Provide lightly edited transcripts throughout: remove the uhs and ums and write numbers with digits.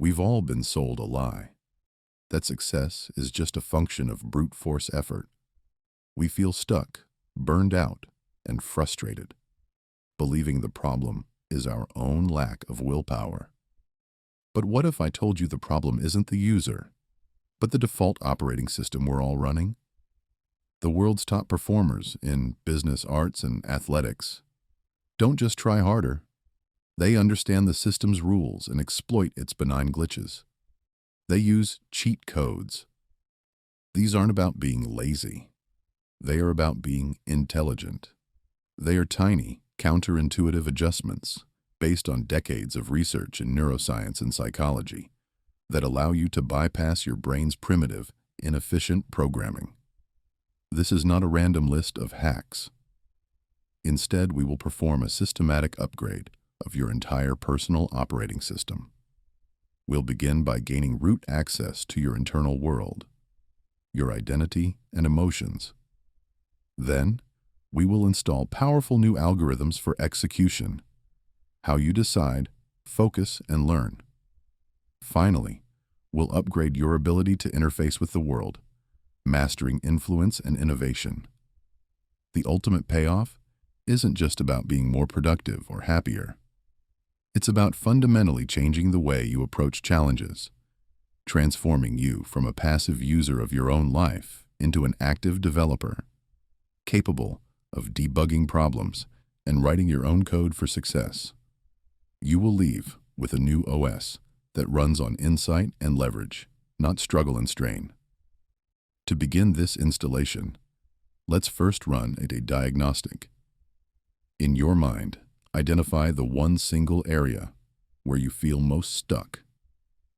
We've all been sold a lie, that success is just a function of brute force effort. We feel stuck, burned out, and frustrated, believing the problem is our own lack of willpower. But what if I told you the problem isn't the user, but the default operating system we're all running? The world's top performers in business, arts, and athletics don't just try harder. They understand the system's rules and exploit its benign glitches. They use cheat codes. These aren't about being lazy. They are about being intelligent. They are tiny, counterintuitive adjustments based on decades of research in neuroscience and psychology that allow you to bypass your brain's primitive, inefficient programming. This is not a random list of hacks. Instead, we will perform a systematic upgrade of your entire personal operating system. We'll begin by gaining root access to your internal world, your identity and emotions. Then, we will install powerful new algorithms for execution, how you decide, focus, and learn. Finally, we'll upgrade your ability to interface with the world, mastering influence and innovation. The ultimate payoff isn't just about being more productive or happier. It's about fundamentally changing the way you approach challenges, transforming you from a passive user of your own life into an active developer, capable of debugging problems and writing your own code for success. You will leave with a new OS that runs on insight and leverage, not struggle and strain. To begin this installation, let's first run a diagnostic. In your mind, identify the one single area where you feel most stuck.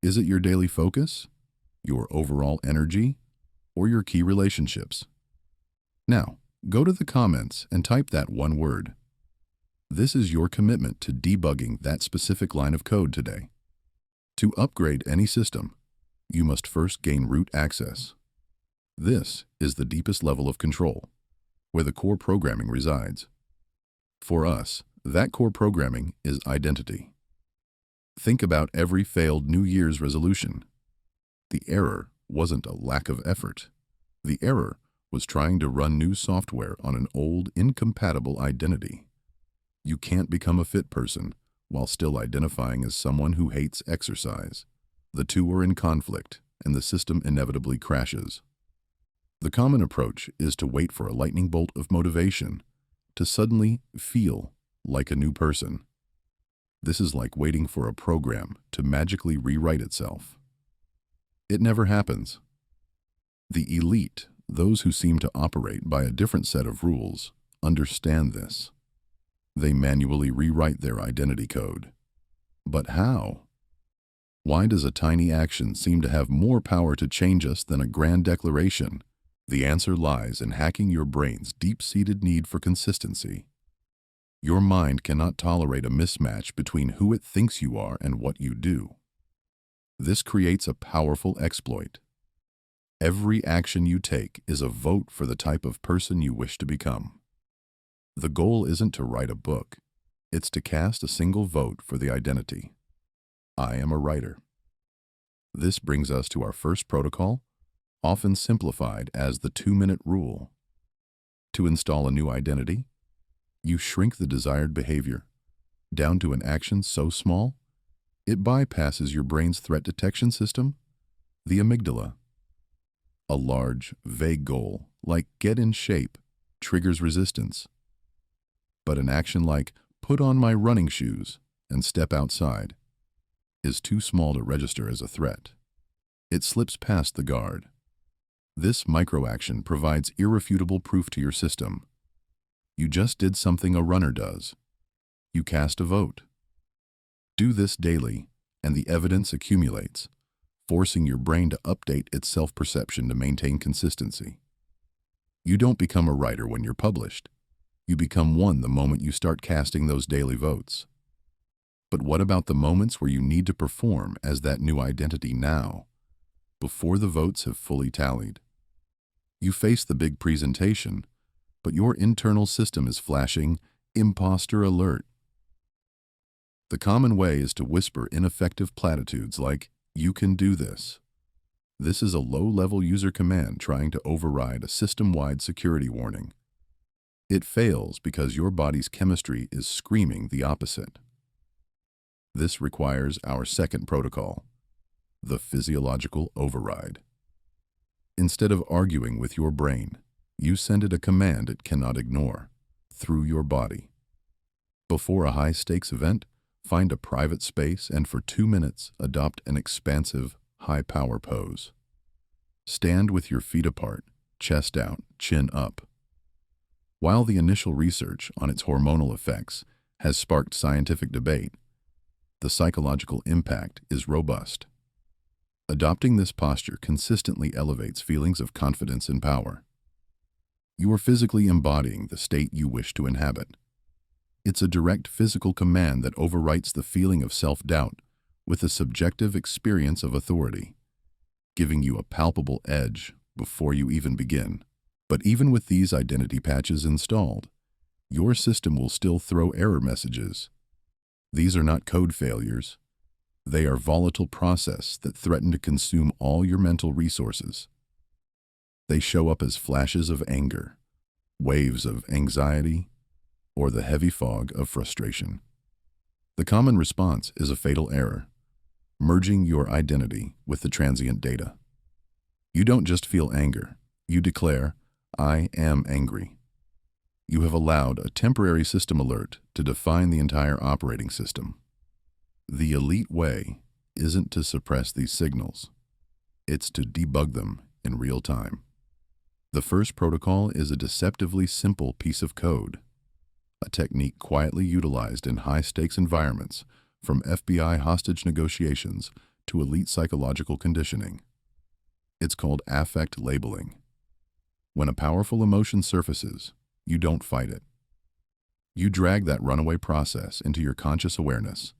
Is it your daily focus, your overall energy, or your key relationships? Now, go to the comments and type that one word. This is your commitment to debugging that specific line of code today. To upgrade any system, you must first gain root access. This is the deepest level of control, where the core programming resides. For us, that core programming is identity. Think about every failed New Year's resolution. The error wasn't a lack of effort. The error was trying to run new software on an old, incompatible identity. You can't become a fit person while still identifying as someone who hates exercise. The two are in conflict, and the system inevitably crashes. The common approach is to wait for a lightning bolt of motivation to suddenly feel like a new person. This is like waiting for a program to magically rewrite itself. It never happens. The elite, those who seem to operate by a different set of rules, understand this. They manually rewrite their identity code. But how? Why does a tiny action seem to have more power to change us than a grand declaration? The answer lies in hacking your brain's deep-seated need for consistency. Your mind cannot tolerate a mismatch between who it thinks you are and what you do. This creates a powerful exploit. Every action you take is a vote for the type of person you wish to become. The goal isn't to write a book. It's to cast a single vote for the identity. I am a writer. This brings us to our first protocol, often simplified as the 2-minute rule. To install a new identity, you shrink the desired behavior down to an action so small, it bypasses your brain's threat detection system, the amygdala. A large, vague goal, like get in shape, triggers resistance. But an action like put on my running shoes and step outside is too small to register as a threat. It slips past the guard. This microaction provides irrefutable proof to your system. You just did something a runner does. You cast a vote. Do this daily, and the evidence accumulates, forcing your brain to update its self-perception to maintain consistency. You don't become a writer when you're published. You become one the moment you start casting those daily votes. But what about the moments where you need to perform as that new identity now, before the votes have fully tallied? You face the big presentation, but your internal system is flashing imposter alert. The common way is to whisper ineffective platitudes like, "You can do this." This is a low-level user command trying to override a system-wide security warning. It fails because your body's chemistry is screaming the opposite. This requires our second protocol, the physiological override. Instead of arguing with your brain, you send it a command it cannot ignore, through your body. Before a high-stakes event, find a private space and for 2 minutes adopt an expansive, high-power pose. Stand with your feet apart, chest out, chin up. While the initial research on its hormonal effects has sparked scientific debate, the psychological impact is robust. Adopting this posture consistently elevates feelings of confidence and power. You are physically embodying the state you wish to inhabit. It's a direct physical command that overwrites the feeling of self-doubt with the subjective experience of authority, giving you a palpable edge before you even begin. But even with these identity patches installed, your system will still throw error messages. These are not code failures. They are volatile processes that threaten to consume all your mental resources. They show up as flashes of anger, waves of anxiety, or the heavy fog of frustration. The common response is a fatal error, merging your identity with the transient data. You don't just feel anger, you declare, "I am angry." You have allowed a temporary system alert to define the entire operating system. The elite way isn't to suppress these signals. It's to debug them in real time. The first protocol is a deceptively simple piece of code, a technique quietly utilized in high-stakes environments, from FBI hostage negotiations to elite psychological conditioning. It's called affect labeling. When a powerful emotion surfaces, you don't fight it. You drag that runaway process into your conscious awareness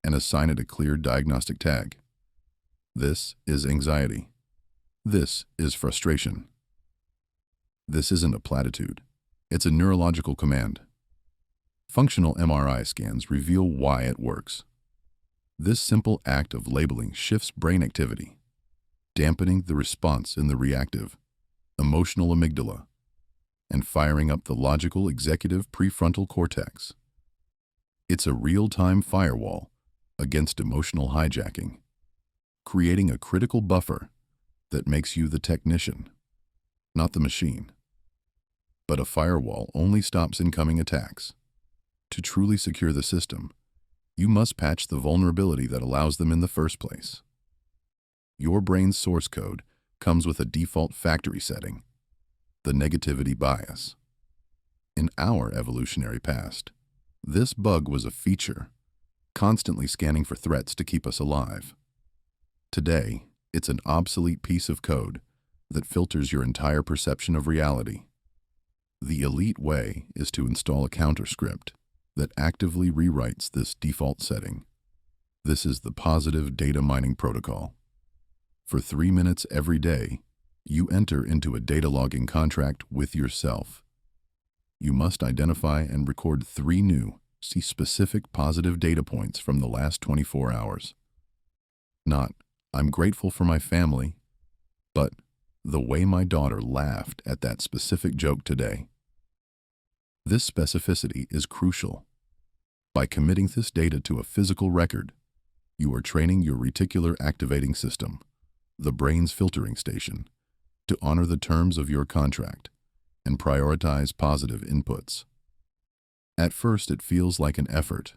and assign it a clear diagnostic tag. This is anxiety. This is frustration. This isn't a platitude. It's a neurological command. Functional MRI scans reveal why it works. This simple act of labeling shifts brain activity, dampening the response in the reactive, emotional amygdala, and firing up the logical executive prefrontal cortex. It's a real-time firewall against emotional hijacking, creating a critical buffer that makes you the technician, not the machine. But a firewall only stops incoming attacks. To truly secure the system, you must patch the vulnerability that allows them in the first place. Your brain's source code comes with a default factory setting, the negativity bias. In our evolutionary past, this bug was a feature, constantly scanning for threats to keep us alive. Today, it's an obsolete piece of code that filters your entire perception of reality. The elite way is to install a counterscript that actively rewrites this default setting. This is the positive data mining protocol. For 3 minutes every day, you enter into a data logging contract with yourself. You must identify and record 3 new, specific positive data points from the last 24 hours. Not, "I'm grateful for my family," but, "the way my daughter laughed at that specific joke today." This specificity is crucial. By committing this data to a physical record, you are training your reticular activating system, the brain's filtering station, to honor the terms of your contract and prioritize positive inputs. At first, it feels like an effort,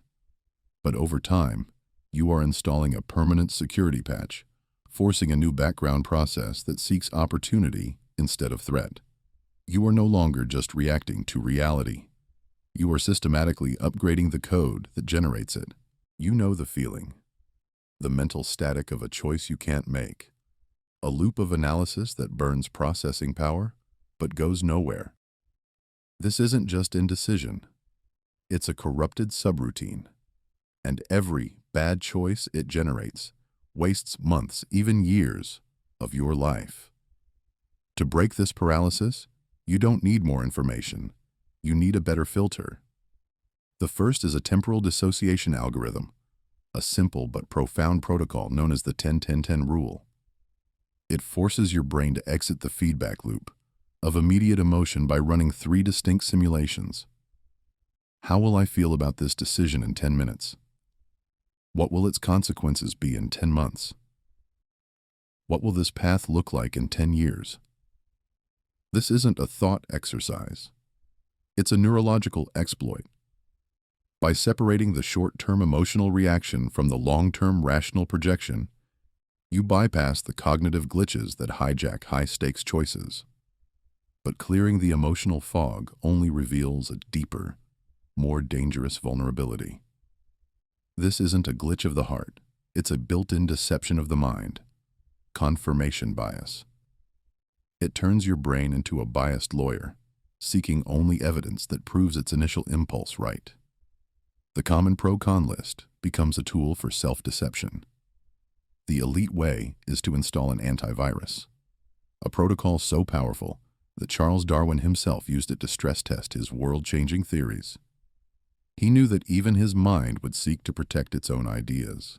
but over time, you are installing a permanent security patch, forcing a new background process that seeks opportunity instead of threat. You are no longer just reacting to reality. You are systematically upgrading the code that generates it. You know the feeling, the mental static of a choice you can't make, a loop of analysis that burns processing power but goes nowhere. This isn't just indecision. It's a corrupted subroutine, and every bad choice it generates wastes months, even years, of your life. To break this paralysis, you don't need more information. You need a better filter. The first is a temporal dissociation algorithm, a simple but profound protocol known as the 10-10-10 rule. It forces your brain to exit the feedback loop of immediate emotion by running 3 distinct simulations. How will I feel about this decision in 10 minutes? What will its consequences be in 10 months? What will this path look like in 10 years? This isn't a thought exercise. It's a neurological exploit. By separating the short-term emotional reaction from the long-term rational projection, you bypass the cognitive glitches that hijack high-stakes choices. But clearing the emotional fog only reveals a deeper, more dangerous vulnerability. This isn't a glitch of the heart. It's a built-in deception of the mind. Confirmation bias. It turns your brain into a biased lawyer, seeking only evidence that proves its initial impulse right. The common pro-con list becomes a tool for self-deception. The elite way is to install an antivirus, a protocol so powerful that Charles Darwin himself used it to stress test his world-changing theories. He knew that even his mind would seek to protect its own ideas.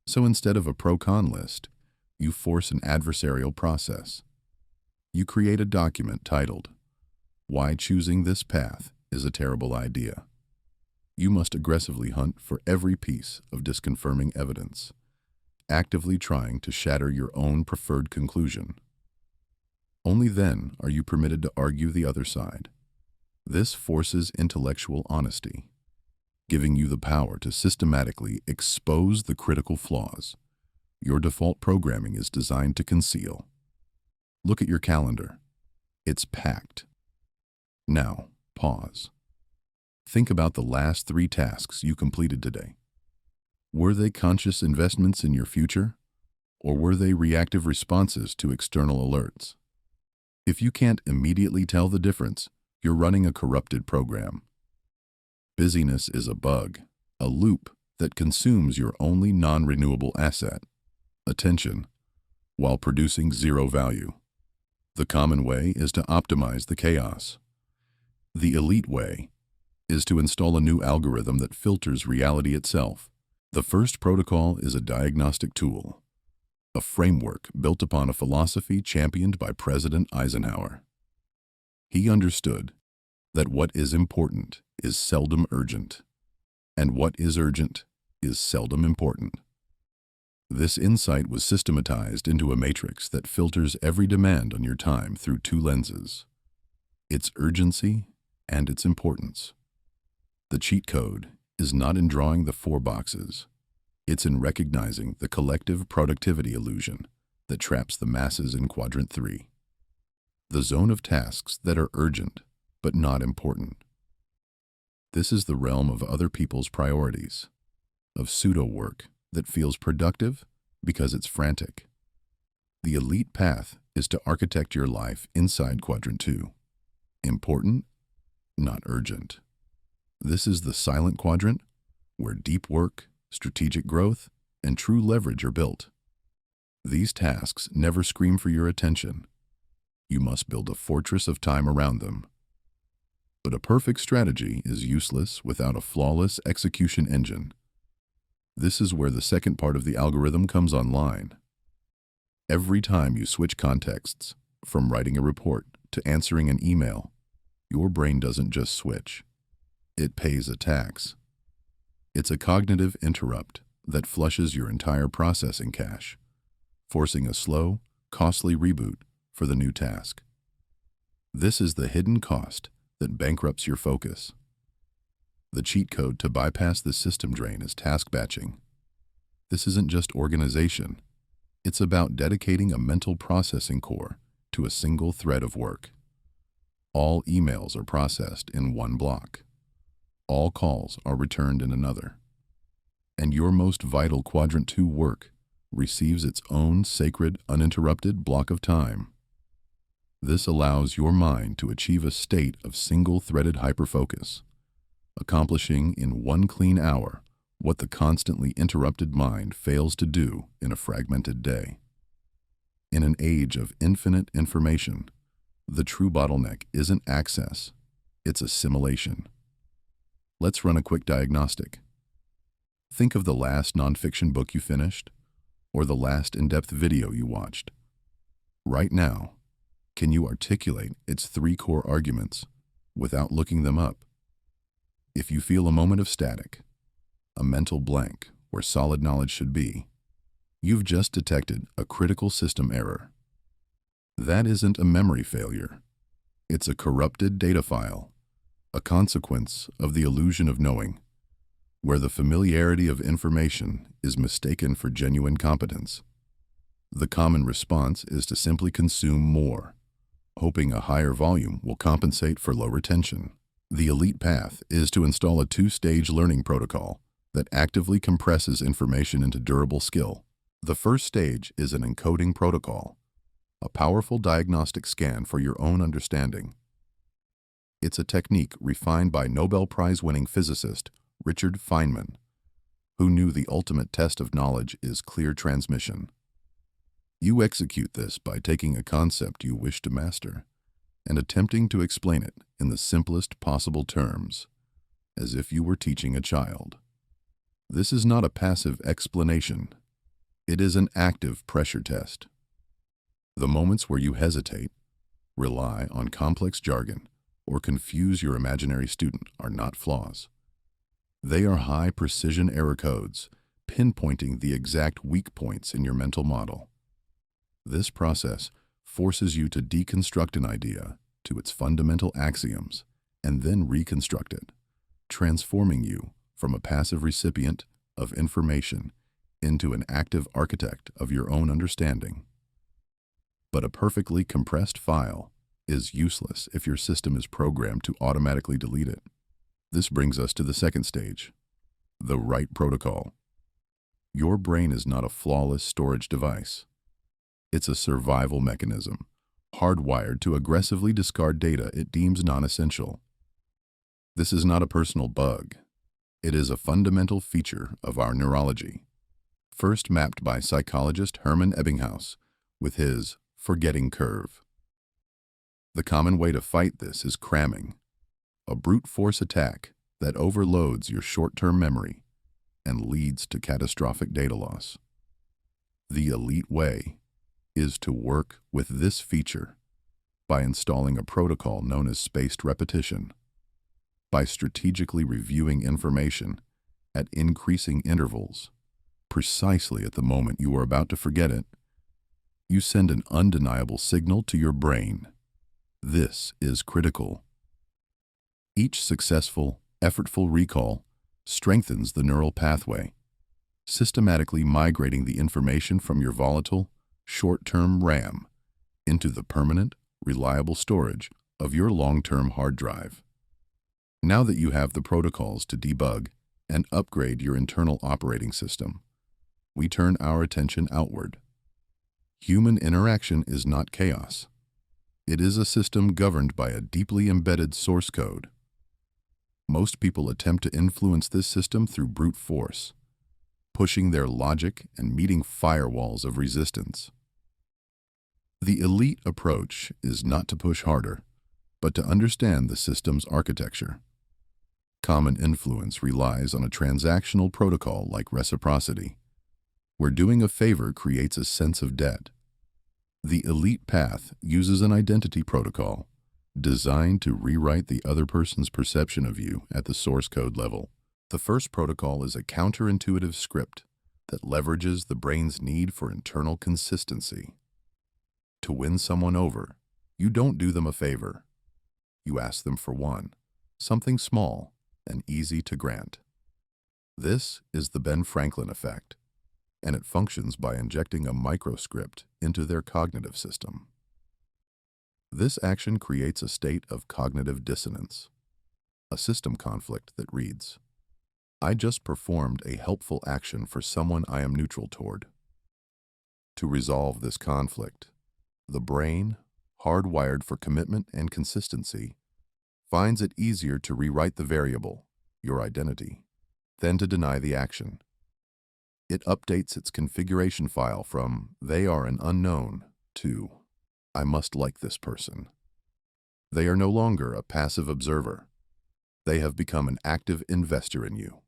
So instead of a pro-con list, you force an adversarial process. You create a document titled, "Why Choosing This Path is a Terrible Idea." You must aggressively hunt for every piece of disconfirming evidence, actively trying to shatter your own preferred conclusion. Only then are you permitted to argue the other side. This forces intellectual honesty, giving you the power to systematically expose the critical flaws your default programming is designed to conceal. Look at your calendar. It's packed. Now, pause. Think about the last 3 tasks you completed today. Were they conscious investments in your future, or were they reactive responses to external alerts? If you can't immediately tell the difference, you're running a corrupted program. Busyness is a bug, a loop that consumes your only non-renewable asset, attention, while producing 0 value. The common way is to optimize the chaos. The elite way is to install a new algorithm that filters reality itself. The first protocol is a diagnostic tool, a framework built upon a philosophy championed by President Eisenhower. He understood that what is important is seldom urgent, and what is urgent is seldom important. This insight was systematized into a matrix that filters every demand on your time through 2 lenses: its urgency and its importance. The cheat code is not in drawing the 4 boxes. It's in recognizing the collective productivity illusion that traps the masses in quadrant 3, the zone of tasks that are urgent but not important. This is the realm of other people's priorities, of pseudo-work that feels productive because it's frantic. The elite path is to architect your life inside quadrant 2, important, not urgent. This is the silent quadrant where deep work, strategic growth, and true leverage are built. These tasks never scream for your attention. You must build a fortress of time around them. But a perfect strategy is useless without a flawless execution engine. This is where the second part of the algorithm comes online. Every time you switch contexts, from writing a report to answering an email, your brain doesn't just switch. It pays a tax. It's a cognitive interrupt that flushes your entire processing cache, forcing a slow, costly reboot for the new task. This is the hidden cost that bankrupts your focus. The cheat code to bypass this system drain is task batching. This isn't just organization. It's about dedicating a mental processing core to a single thread of work. All emails are processed in one block. All calls are returned in another. And your most vital quadrant 2 work receives its own sacred, uninterrupted block of time. This allows your mind to achieve a state of single-threaded hyperfocus, accomplishing in 1 clean hour what the constantly interrupted mind fails to do in a fragmented day. In an age of infinite information, the true bottleneck isn't access, it's assimilation. Let's run a quick diagnostic. Think of the last nonfiction book you finished, or the last in-depth video you watched. Right now, can you articulate its 3 core arguments without looking them up? If you feel a moment of static, a mental blank where solid knowledge should be, you've just detected a critical system error. That isn't a memory failure. It's a corrupted data file, a consequence of the illusion of knowing, where the familiarity of information is mistaken for genuine competence. The common response is to simply consume more, hoping a higher volume will compensate for low retention. The elite path is to install a 2-stage learning protocol that actively compresses information into durable skill. The first stage is an encoding protocol, a powerful diagnostic scan for your own understanding. It's a technique refined by Nobel Prize-winning physicist Richard Feynman, who knew the ultimate test of knowledge is clear transmission. You execute this by taking a concept you wish to master and attempting to explain it in the simplest possible terms, as if you were teaching a child. This is not a passive explanation. It is an active pressure test. The moments where you hesitate, rely on complex jargon, or confuse your imaginary student are not flaws. They are high-precision error codes, pinpointing the exact weak points in your mental model. This process forces you to deconstruct an idea to its fundamental axioms and then reconstruct it, transforming you from a passive recipient of information into an active architect of your own understanding. But a perfectly compressed file is useless if your system is programmed to automatically delete it. This brings us to the second stage, the right protocol. Your brain is not a flawless storage device. It's a survival mechanism, hardwired to aggressively discard data it deems non-essential. This is not a personal bug. It is a fundamental feature of our neurology, first mapped by psychologist Hermann Ebbinghaus with his forgetting curve. The common way to fight this is cramming, a brute force attack that overloads your short-term memory and leads to catastrophic data loss. The elite way is to work with this feature by installing a protocol known as spaced repetition. By strategically reviewing information at increasing intervals, precisely at the moment you are about to forget it, you send an undeniable signal to your brain. This is critical. Each successful, effortful recall strengthens the neural pathway, systematically migrating the information from your volatile, short-term RAM into the permanent, reliable storage of your long-term hard drive. Now that you have the protocols to debug and upgrade your internal operating system, we turn our attention outward. Human interaction is not chaos. It is a system governed by a deeply embedded source code. Most people attempt to influence this system through brute force, pushing their logic and meeting firewalls of resistance. The elite approach is not to push harder, but to understand the system's architecture. Common influence relies on a transactional protocol like reciprocity, where doing a favor creates a sense of debt. The elite path uses an identity protocol designed to rewrite the other person's perception of you at the source code level. The first protocol is a counterintuitive script that leverages the brain's need for internal consistency. To win someone over, you don't do them a favor. You ask them for one, something small and easy to grant. This is the Ben Franklin effect, and it functions by injecting a microscript into their cognitive system. This action creates a state of cognitive dissonance, a system conflict that reads, "I just performed a helpful action for someone I am neutral toward." To resolve this conflict, the brain, hardwired for commitment and consistency, finds it easier to rewrite the variable, your identity, than to deny the action. It updates its configuration file from "they are an unknown" to "I must like this person." They are no longer a passive observer. They have become an active investor in you.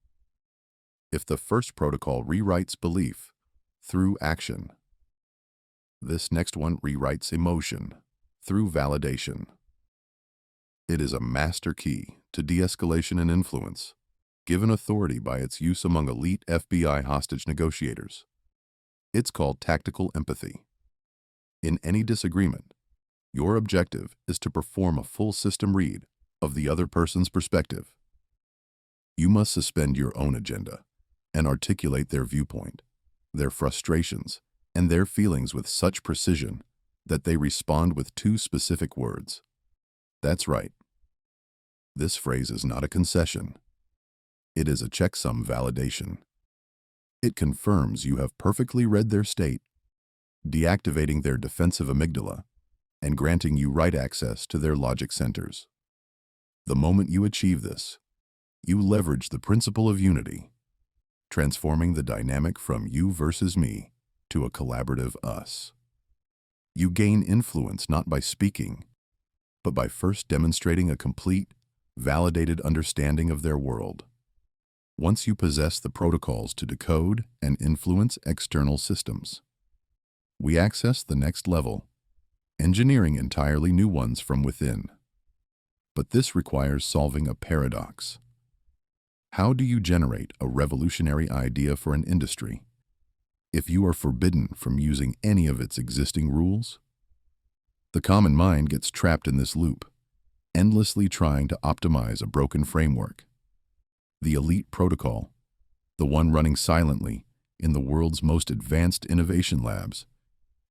If the first protocol rewrites belief through action, this next one rewrites emotion through validation. It is a master key to de-escalation and influence, given authority by its use among elite FBI hostage negotiators. It's called tactical empathy. In any disagreement, your objective is to perform a full system read of the other person's perspective. You must suspend your own agenda and articulate their viewpoint, their frustrations, and their feelings with such precision that they respond with two specific words. That's right. This phrase is not a concession. It is a checksum validation. It confirms you have perfectly read their state, deactivating their defensive amygdala and granting you right access to their logic centers. The moment you achieve this, you leverage the principle of unity, transforming the dynamic from you versus me to a collaborative us. You gain influence not by speaking, but by first demonstrating a complete, validated understanding of their world. Once you possess the protocols to decode and influence external systems, we access the next level, engineering entirely new ones from within. But this requires solving a paradox. How do you generate a revolutionary idea for an industry if you are forbidden from using any of its existing rules? The common mind gets trapped in this loop, endlessly trying to optimize a broken framework. The elite protocol, the one running silently in the world's most advanced innovation labs,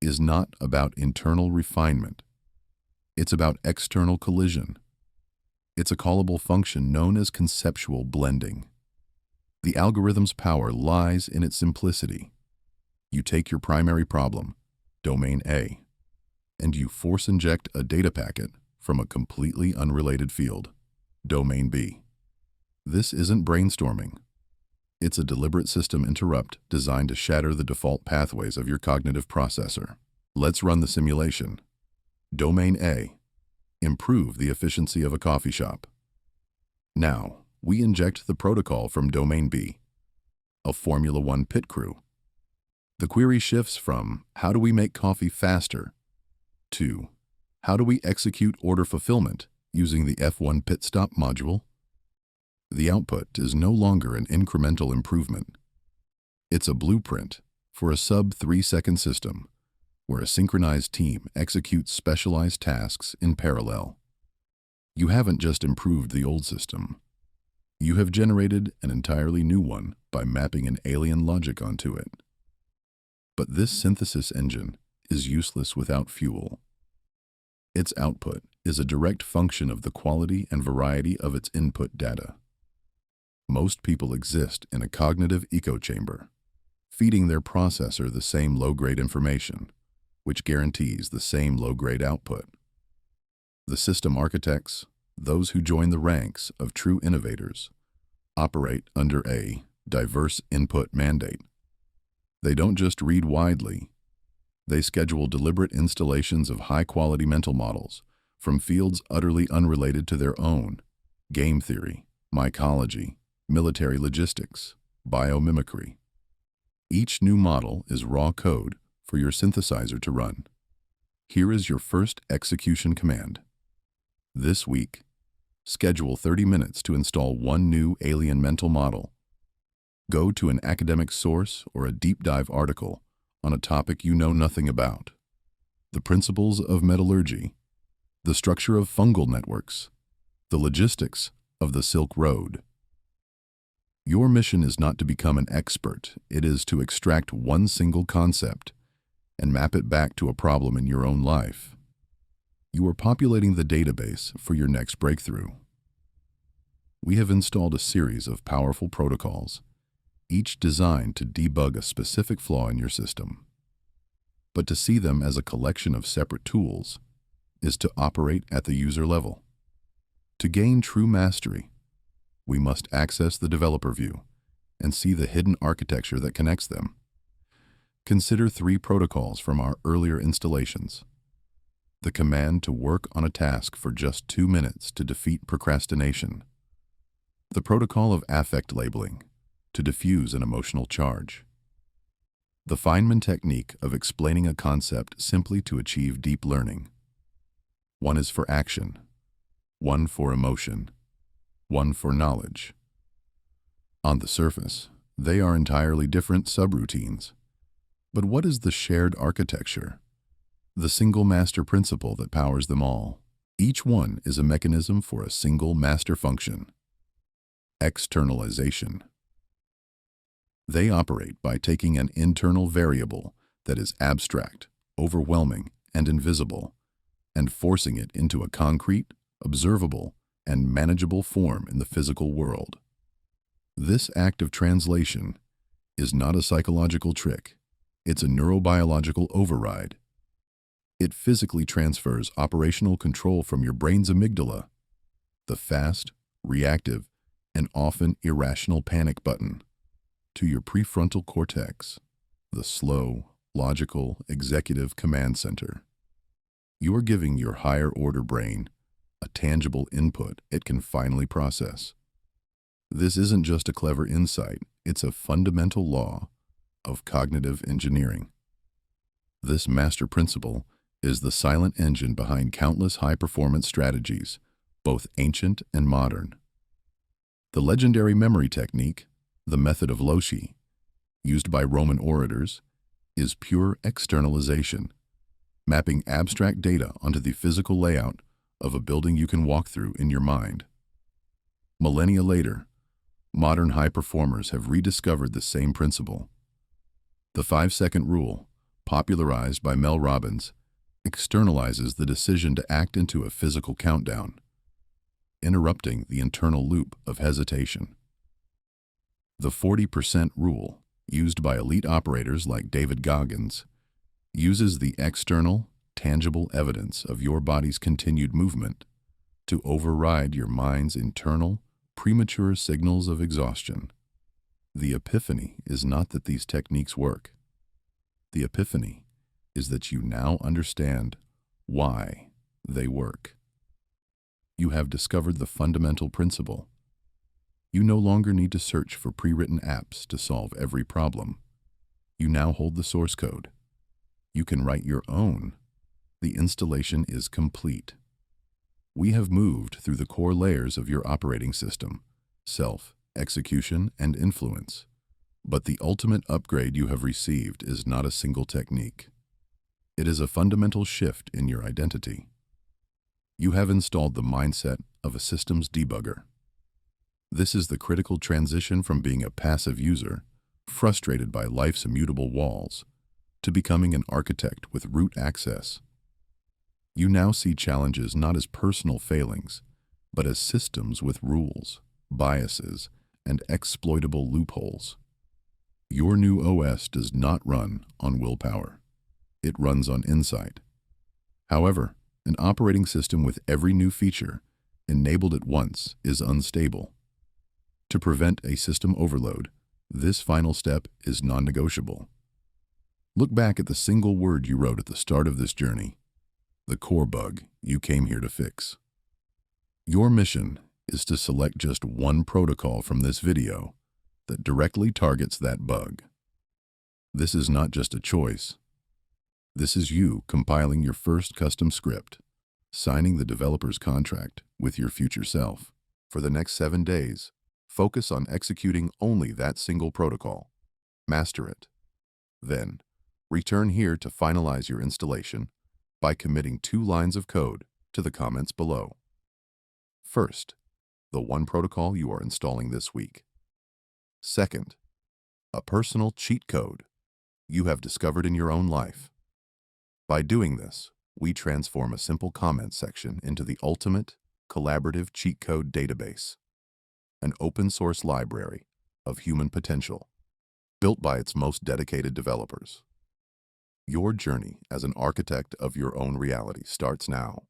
is not about internal refinement. It's about external collision. It's a callable function known as conceptual blending. The algorithm's power lies in its simplicity. You take your primary problem, domain A, and you force inject a data packet from a completely unrelated field, domain B. This isn't brainstorming. It's a deliberate system interrupt designed to shatter the default pathways of your cognitive processor. Let's run the simulation. Domain A. Improve the efficiency of a coffee shop. Now, we inject the protocol from domain B, a Formula One pit crew. The query shifts from, how do we make coffee faster, to, how do we execute order fulfillment using the F1 pit stop module? The output is no longer an incremental improvement. It's a blueprint for a sub-3-second system where a synchronized team executes specialized tasks in parallel. You haven't just improved the old system. You have generated an entirely new one by mapping an alien logic onto it. But this synthesis engine is useless without fuel. Its output is a direct function of the quality and variety of its input data. Most people exist in a cognitive echo chamber, feeding their processor the same low-grade information, which guarantees the same low-grade output. The system architects, those who join the ranks of true innovators, operate under a diverse input mandate. They don't just read widely. They schedule deliberate installations of high-quality mental models from fields utterly unrelated to their own: game theory, mycology, military logistics, biomimicry. Each new model is raw code for your synthesizer to run. Here is your first execution command. This week, schedule 30 minutes to install one new alien mental model. Go to an academic source or a deep dive article on a topic you know nothing about. The principles of metallurgy, the structure of fungal networks, the logistics of the Silk Road. Your mission is not to become an expert. It is to extract one single concept and map it back to a problem in your own life. You are populating the database for your next breakthrough. We have installed a series of powerful protocols, each designed to debug a specific flaw in your system. But to see them as a collection of separate tools is to operate at the user level. To gain true mastery, we must access the developer view and see the hidden architecture that connects them. Consider 3 protocols from our earlier installations. The command to work on a task for just 2 minutes to defeat procrastination. The protocol of affect labeling, to diffuse an emotional charge. The Feynman technique of explaining a concept simply to achieve deep learning. One is for action, one for emotion, one for knowledge. On the surface, they are entirely different subroutines. But what is the shared architecture? The single master principle that powers them all. Each one is a mechanism for a single master function. Externalization. They operate by taking an internal variable that is abstract, overwhelming, and invisible, and forcing it into a concrete, observable, and manageable form in the physical world. This act of translation is not a psychological trick. It's a neurobiological override. It physically transfers operational control from your brain's amygdala, the fast, reactive, and often irrational panic button, to your prefrontal cortex, the slow, logical, executive command center. You are giving your higher-order brain a tangible input it can finally process. This isn't just a clever insight, it's a fundamental law of cognitive engineering. This master principle is the silent engine behind countless high-performance strategies, both ancient and modern. The legendary memory technique, the method of Loci, used by Roman orators, is pure externalization, mapping abstract data onto the physical layout of a building you can walk through in your mind. Millennia later, modern high performers have rediscovered the same principle. The 5-second rule, popularized by Mel Robbins, externalizes the decision to act into a physical countdown, interrupting the internal loop of hesitation. The 40% rule, used by elite operators like David Goggins, uses the external, tangible evidence of your body's continued movement to override your mind's internal, premature signals of exhaustion. The epiphany is not that these techniques work. The epiphany is that you now understand why they work. You have discovered the fundamental principle. You no longer need to search for pre-written apps to solve every problem. You now hold the source code. You can write your own. The installation is complete. We have moved through the core layers of your operating system: self, execution, and influence. But the ultimate upgrade you have received is not a single technique. It is a fundamental shift in your identity. You have installed the mindset of a systems debugger. This is the critical transition from being a passive user, frustrated by life's immutable walls, to becoming an architect with root access. You now see challenges not as personal failings, but as systems with rules, biases, and exploitable loopholes. Your new OS does not run on willpower. It runs on insight. However, an operating system with every new feature enabled at once is unstable. To prevent a system overload, this final step is non-negotiable. Look back at the single word you wrote at the start of this journey, the core bug you came here to fix. Your mission is to select just one protocol from this video that directly targets that bug. This is not just a choice. This is you compiling your first custom script, signing the developer's contract with your future self. For the next 7 days, focus on executing only that single protocol. Master it. Then, return here to finalize your installation by committing 2 lines of code to the comments below. First, the one protocol you are installing this week. Second, a personal cheat code you have discovered in your own life. By doing this, we transform a simple comment section into the ultimate collaborative cheat code database, an open-source library of human potential, built by its most dedicated developers. Your journey as an architect of your own reality starts now.